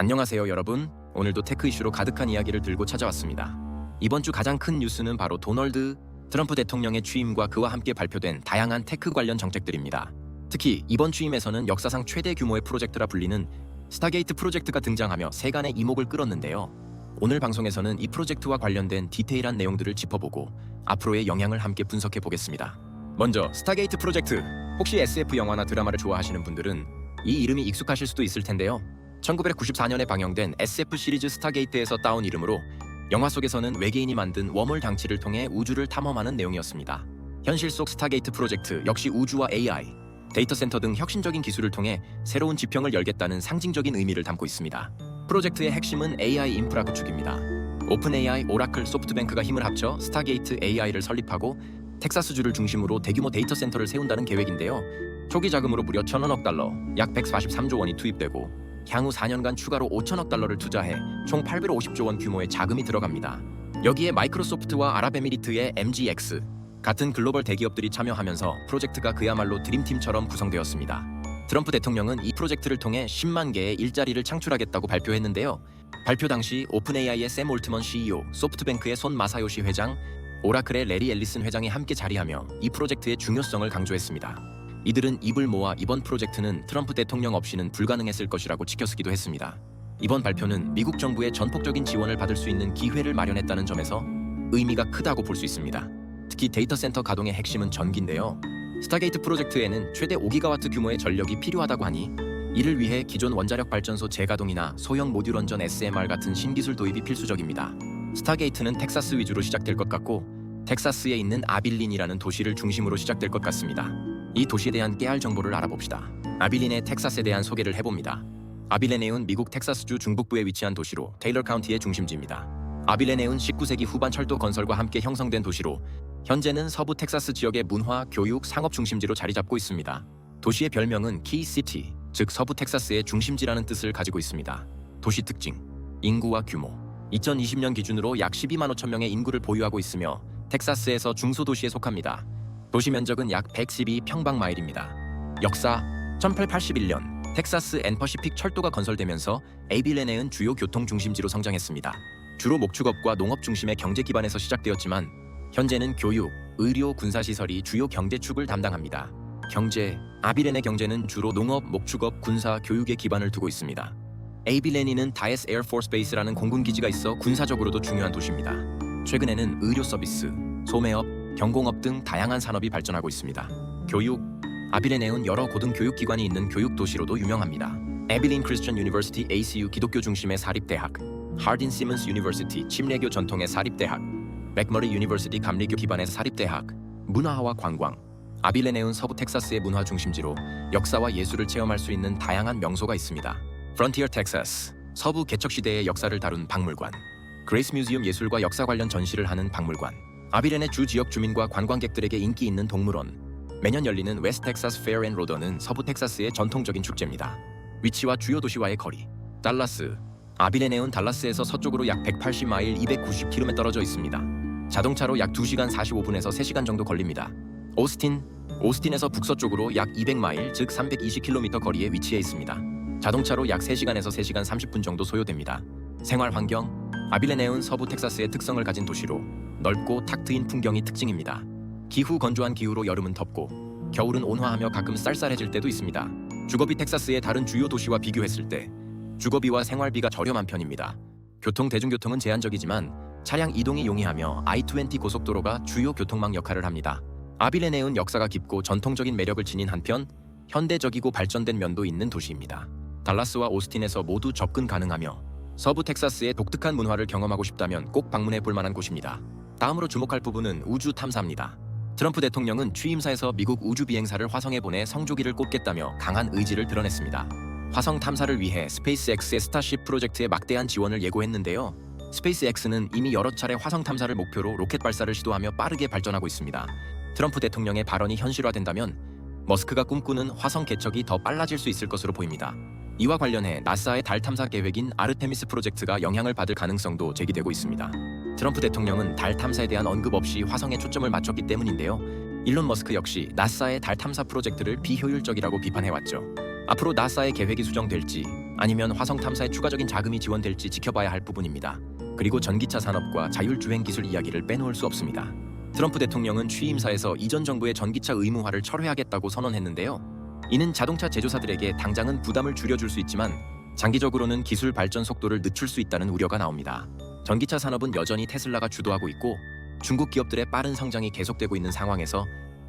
안녕하세요 여러분. 오늘도 테크 이슈로 가득한 이야기를 들고 찾아왔습니다. 이번 주 가장 큰 뉴스는 바로 도널드 트럼프 대통령의 취임과 그와 함께 발표된 다양한 테크 관련 정책들입니다. 특히 이번 취임에서는 역사상 최대 규모의 프로젝트라 불리는 스타게이트 프로젝트가 등장하며 세간의 이목을 끌었는데요. 오늘 방송에서는 이 프로젝트와 관련된 디테일한 내용들을 짚어보고 앞으로의 영향을 함께 분석해 보겠습니다. 먼저 스타게이트 프로젝트. 혹시 SF 영화나 드라마를 좋아하시는 분들은 이 이름이 익숙하실 수도 있을 텐데요. 1994년에 방영된 SF 시리즈 스타게이트에서 따온 이름으로 영화 속에서는 외계인이 만든 웜홀 장치를 통해 우주를 탐험하는 내용이었습니다. 현실 속 스타게이트 프로젝트 역시 우주와 AI, 데이터 센터 등 혁신적인 기술을 통해 새로운 지평을 열겠다는 상징적인 의미를 담고 있습니다. 프로젝트의 핵심은 AI 인프라 구축입니다. 오픈 AI, 오라클, 소프트뱅크가 힘을 합쳐 스타게이트 AI를 설립하고 텍사스주를 중심으로 대규모 데이터 센터를 세운다는 계획인데요. 초기 자금으로 무려 1,000억 달러, 약 143조 원이 투입되고 향후 4년간 추가로 5천억 달러를 투자해 총 850조 원 규모의 자금이 들어갑니다. 여기에 마이크로소프트와 아랍에미리트의 MGX 같은 글로벌 대기업들이 참여하면서 프로젝트가 그야말로 드림팀처럼 구성되었습니다. 트럼프 대통령은 이 프로젝트를 통해 10만 개의 일자리를 창출하겠다고 발표했는데요. 발표 당시 오픈AI의 샘 올트먼 CEO, 소프트뱅크의 손 마사요시 회장, 오라클의 레리 앨리슨 회장이 함께 자리하며 이 프로젝트의 중요성을 강조했습니다. 이들은 입을 모아 이번 프로젝트는 트럼프 대통령 없이는 불가능했을 것이라고 치켜쓰기도 했습니다. 이번 발표는 미국 정부의 전폭적인 지원을 받을 수 있는 기회를 마련했다는 점에서 의미가 크다고 볼 수 있습니다. 특히 데이터 센터 가동의 핵심은 전기인데요. 스타게이트 프로젝트에는 최대 5기가와트 규모의 전력이 필요하다고 하니 이를 위해 기존 원자력 발전소 재가동이나 소형 모듈 원전 SMR 같은 신기술 도입이 필수적입니다. 스타게이트는 텍사스 위주로 시작될 것 같고 텍사스에 있는 아빌린이라는 도시를 중심으로 시작될 것 같습니다. 이 도시에 대한 깨알 정보를 알아봅시다. 아빌린의 텍사스에 대한 소개를 해봅니다. 아빌레네은 미국 텍사스주 중북부에 위치한 도시로 테일러 카운티의 중심지입니다. 아빌레네은 19세기 후반 철도 건설과 함께 형성된 도시로 현재는 서부 텍사스 지역의 문화, 교육, 상업 중심지로 자리 잡고 있습니다. 도시의 별명은 키시티, 즉 서부 텍사스의 중심지라는 뜻을 가지고 있습니다. 도시 특징, 인구와 규모. 2020년 기준으로 약 12만 5천 명의 인구를 보유하고 있으며 텍사스에서 중소도시에 속합니다. 도시 면적은 약 112평방마일입니다. 역사 1881년 텍사스 앤 퍼시픽 철도가 건설되면서 아빌레네은 주요 교통 중심지로 성장했습니다. 주로 목축업과 농업 중심의 경제 기반에서 시작되었지만 현재는 교육, 의료, 군사시설이 주요 경제축을 담당합니다. 경제, 아빌레네 경제는 주로 농업, 목축업, 군사, 교육에 기반을 두고 있습니다. 아빌레니는 다에스 에어포스 베이스라는 공군기지가 있어 군사적으로도 중요한 도시입니다. 최근에는 의료 서비스, 소매업, 경공업 등 다양한 산업이 발전하고 있습니다. 교육, 아빌레네은 여러 고등교육기관이 있는 교육도시로도 유명합니다. 아빌린 크리스천 유니버시티 ACU 기독교 중심의 사립대학, 하딘 시먼스 유니버시티 침례교 전통의 사립대학, 맥머리 유니버시티 감리교 기반의 사립대학, 문화와 관광. 아빌레네은 서부 텍사스의 문화 중심지로 역사와 예술을 체험할 수 있는 다양한 명소가 있습니다. 프론티어 텍사스, 서부 개척시대의 역사를 다룬 박물관, 그레이스 뮤지엄 예술과 역사 관련 전시를 하는 박물관, 아빌레네 주 지역 주민과 관광객들에게 인기 있는 동물원, 매년 열리는 웨스트 텍사스 페어 앤 로더는 서부 텍사스의 전통적인 축제입니다. 위치와 주요 도시와의 거리, 달라스. 아빌레네은 달라스에서 서쪽으로 약 180마일 290km 떨어져 있습니다. 자동차로 약 2시간 45분에서 3시간 정도 걸립니다. 오스틴에서 북서쪽으로 약 200마일 즉 320km 거리에 위치해 있습니다. 자동차로 약 3시간에서 3시간 30분 정도 소요됩니다. 생활 환경, 아빌레네은 서부 텍사스의 특성을 가진 도시로 넓고 탁 트인 풍경이 특징입니다. 기후 건조한 기후로 여름은 덥고 겨울은 온화하며 가끔 쌀쌀해질 때도 있습니다. 주거비 텍사스의 다른 주요 도시와 비교했을 때 주거비와 생활비가 저렴한 편입니다. 대중교통은 제한적이지만 차량 이동이 용이하며 I-20 고속도로가 주요 교통망 역할을 합니다. 아빌레네은 역사가 깊고 전통적인 매력을 지닌 한편 현대적이고 발전된 면도 있는 도시입니다. 달라스와 오스틴에서 모두 접근 가능하며 서부 텍사스의 독특한 문화를 경험하고 싶다면 꼭 방문해 볼 만한 곳입니다. 다음으로 주목할 부분은 우주 탐사입니다. 트럼프 대통령은 취임사에서 미국 우주 비행사를 화성에 보내 성조기를 꽂겠다며 강한 의지를 드러냈습니다. 화성 탐사를 위해 스페이스X의 스타쉽 프로젝트에 막대한 지원을 예고했는데요. 스페이스X는 이미 여러 차례 화성 탐사를 목표로 로켓 발사를 시도하며 빠르게 발전하고 있습니다. 트럼프 대통령의 발언이 현실화된다면 머스크가 꿈꾸는 화성 개척이 더 빨라질 수 있을 것으로 보입니다. 이와 관련해 나사의 달 탐사 계획인 아르테미스 프로젝트가 영향을 받을 가능성도 제기되고 있습니다. 트럼프 대통령은 달 탐사에 대한 언급 없이 화성에 초점을 맞췄기 때문인데요. 일론 머스크 역시 나사의 달 탐사 프로젝트를 비효율적이라고 비판해왔죠. 앞으로 나사의 계획이 수정될지 아니면 화성 탐사에 추가적인 자금이 지원될지 지켜봐야 할 부분입니다. 그리고 전기차 산업과 자율주행 기술 이야기를 빼놓을 수 없습니다. 트럼프 대통령은 취임사에서 이전 정부의 전기차 의무화를 철회하겠다고 선언했는데요. 이는 자동차 제조사들에게 당장은 부담을 줄여줄 수 있지만 장기적으로는 기술 발전 속도를 늦출 수 있다는 우려가 나옵니다. 전기차 산업은 여전히 테슬라가 주도하고 있고 중국 기업들의 빠른 성장이 계속되고 있는 상황에서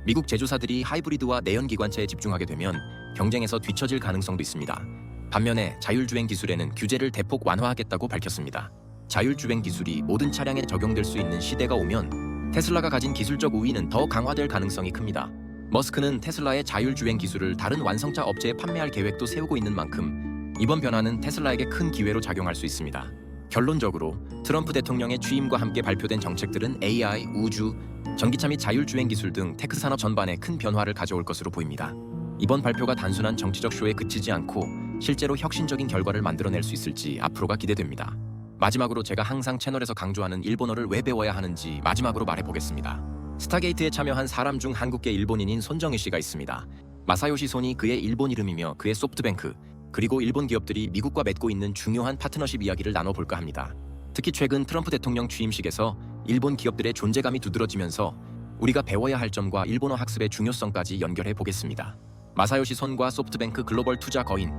미국 제조사들이 하이브리드와 내연기관차에 집중하게 되면 경쟁에서 뒤처질 가능성도 있습니다. 반면에 자율주행 기술에는 규제를 대폭 완화하겠다고 밝혔습니다. 자율주행 기술이 모든 차량에 적용될 수 있는 시대가 오면 테슬라가 가진 기술적 우위는 더 강화될 가능성이 큽니다. 머스크는 테슬라의 자율주행 기술을 다른 완성차 업체에 판매할 계획도 세우고 있는 만큼 이번 변화는 테슬라에게 큰 기회로 작용할 수 있습니다. 결론적으로 트럼프 대통령의 취임과 함께 발표된 정책들은 AI, 우주, 전기차 및 자율주행 기술 등 테크 산업 전반에 큰 변화를 가져올 것으로 보입니다. 이번 발표가 단순한 정치적 쇼에 그치지 않고 실제로 혁신적인 결과를 만들어낼 수 있을지 앞으로가 기대됩니다. 마지막으로 제가 항상 채널에서 강조하는 일본어를 왜 배워야 하는지 마지막으로 말해보겠습니다. 스타게이트에 참여한 사람 중 한국계 일본인인 손정희 씨가 있습니다. 마사요시 손이 그의 일본 이름이며 그의 소프트뱅크, 그리고 일본 기업들이 미국과 맺고 있는 중요한 파트너십 이야기를 나눠볼까 합니다. 특히 최근 트럼프 대통령 취임식에서 일본 기업들의 존재감이 두드러지면서 우리가 배워야 할 점과 일본어 학습의 중요성까지 연결해 보겠습니다. 마사요시 손과 소프트뱅크 글로벌 투자 거인.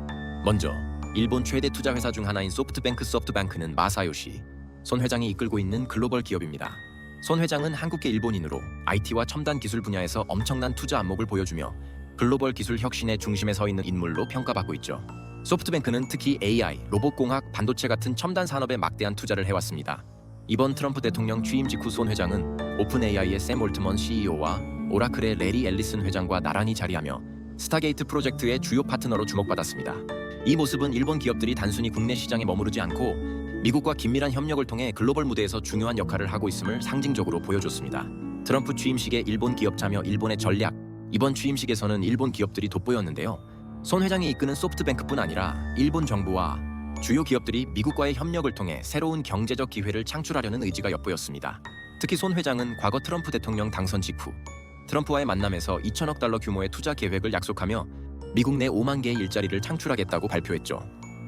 먼저 일본 최대 투자 회사 중 하나인 소프트뱅크는 마사요시 손 회장이 이끌고 있는 글로벌 기업입니다. 손 회장은 한국계 일본인으로 IT와 첨단 기술 분야에서 엄청난 투자 안목을 보여주며 글로벌 기술 혁신의 중심에 서 있는 인물로 평가받고 있죠. 소프트뱅크는 특히 AI, 로봇공학, 반도체 같은 첨단 산업에 막대한 투자를 해왔습니다. 이번 트럼프 대통령 취임 직후 손 회장은 오픈AI의 샘 올트먼 CEO와 오라클의 레리 앨리슨 회장과 나란히 자리하며 스타게이트 프로젝트의 주요 파트너로 주목받았습니다. 이 모습은 일본 기업들이 단순히 국내 시장에 머무르지 않고 미국과 긴밀한 협력을 통해 글로벌 무대에서 중요한 역할을 하고 있음을 상징적으로 보여줬습니다. 트럼프 취임식의 일본 기업 참여, 일본의 전략. 이번 취임식에서는 일본 기업들이 돋보였는데요. 손 회장이 이끄는 소프트뱅크뿐 아니라 일본 정부와 주요 기업들이 미국과의 협력을 통해 새로운 경제적 기회를 창출하려는 의지가 엿보였습니다. 특히 손 회장은 과거 트럼프 대통령 당선 직후 트럼프와의 만남에서 2천억 달러 규모의 투자 계획을 약속하며 미국 내 5만 개의 일자리를 창출하겠다고 발표했죠.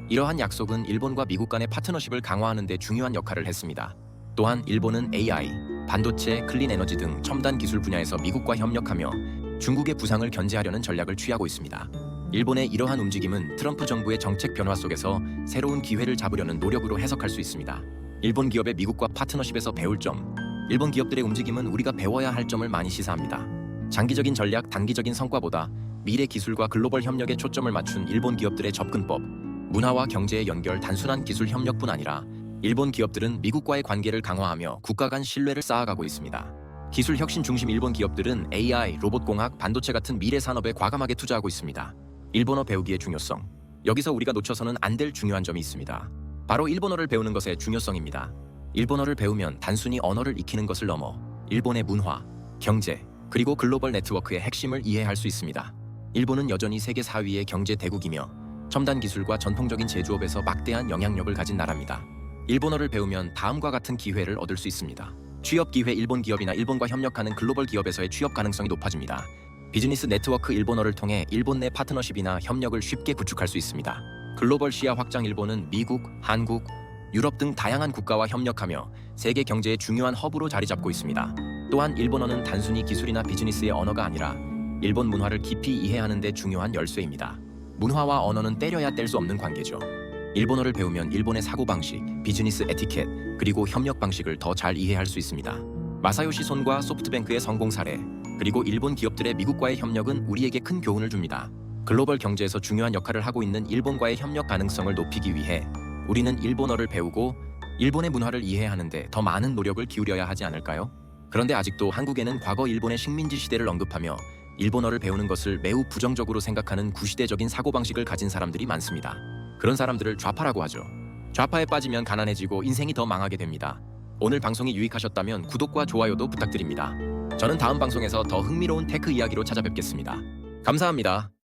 이러한 약속은 일본과 미국 간의 파트너십을 강화하는 데 중요한 역할을 했습니다. 또한 일본은 AI, 반도체, 클린 에너지 등 첨단 기술 분야에서 미국과 협력하며 중국의 부상을 견제하려는 전략을 취하고 있습니다. 일본의 이러한 움직임은 트럼프 정부의 정책 변화 속에서 새로운 기회를 잡으려는 노력으로 해석할 수 있습니다. 일본 기업의 미국과 파트너십에서 배울 점. 일본 기업들의 움직임은 우리가 배워야 할 점을 많이 시사합니다. 장기적인 전략, 단기적인 성과보다 미래 기술과 글로벌 협력에 초점을 맞춘 일본 기업들의 접근법, 문화와 경제의 연결, 단순한 기술 협력뿐 아니라 일본 기업들은 미국과의 관계를 강화하며 국가 간 신뢰를 쌓아가고 있습니다. 기술 혁신 중심 일본 기업들은 AI, 로봇공학, 반도체 같은 미래 산업에 과감하게 투자하고 있습니다. 일본어 배우기의 중요성. 여기서 우리가 놓쳐서는 안 될 중요한 점이 있습니다. 바로 일본어를 배우는 것의 중요성입니다. 일본어를 배우면 단순히 언어를 익히는 것을 넘어 일본의 문화, 경제, 그리고 글로벌 네트워크의 핵심을 이해할 수 있습니다. 일본은 여전히 세계 4위의 경제 대국이며 첨단 기술과 전통적인 제조업에서 막대한 영향력을 가진 나라입니다. 일본어를 배우면 다음과 같은 기회를 얻을 수 있습니다. 취업 기회. 일본 기업이나 일본과 협력하는 글로벌 기업에서의 취업 가능성이 높아집니다. 비즈니스 네트워크. 일본어를 통해 일본 내 파트너십이나 협력을 쉽게 구축할 수 있습니다. 글로벌 시야 확장. 일본은 미국, 한국, 유럽 등 다양한 국가와 협력하며 세계 경제의 중요한 허브로 자리 잡고 있습니다. 또한 일본어는 단순히 기술이나 비즈니스의 언어가 아니라 일본 문화를 깊이 이해하는 데 중요한 열쇠입니다. 문화와 언어는 때려야 뗄 수 없는 관계죠. 일본어를 배우면 일본의 사고방식, 비즈니스 에티켓, 그리고 협력 방식을 더 잘 이해할 수 있습니다. 마사요시 손과 소프트뱅크의 성공 사례, 그리고 일본 기업들의 미국과의 협력은 우리에게 큰 교훈을 줍니다. 글로벌 경제에서 중요한 역할을 하고 있는 일본과의 협력 가능성을 높이기 위해 우리는 일본어를 배우고 일본의 문화를 이해하는 데 더 많은 노력을 기울여야 하지 않을까요? 그런데 아직도 한국에는 과거 일본의 식민지 시대를 언급하며 일본어를 배우는 것을 매우 부정적으로 생각하는 구시대적인 사고방식을 가진 사람들이 많습니다. 그런 사람들을 좌파라고 하죠. 좌파에 빠지면 가난해지고 인생이 더 망하게 됩니다. 오늘 방송이 유익하셨다면 구독과 좋아요도 부탁드립니다. 저는 다음 방송에서 더 흥미로운 테크 이야기로 찾아뵙겠습니다. 감사합니다.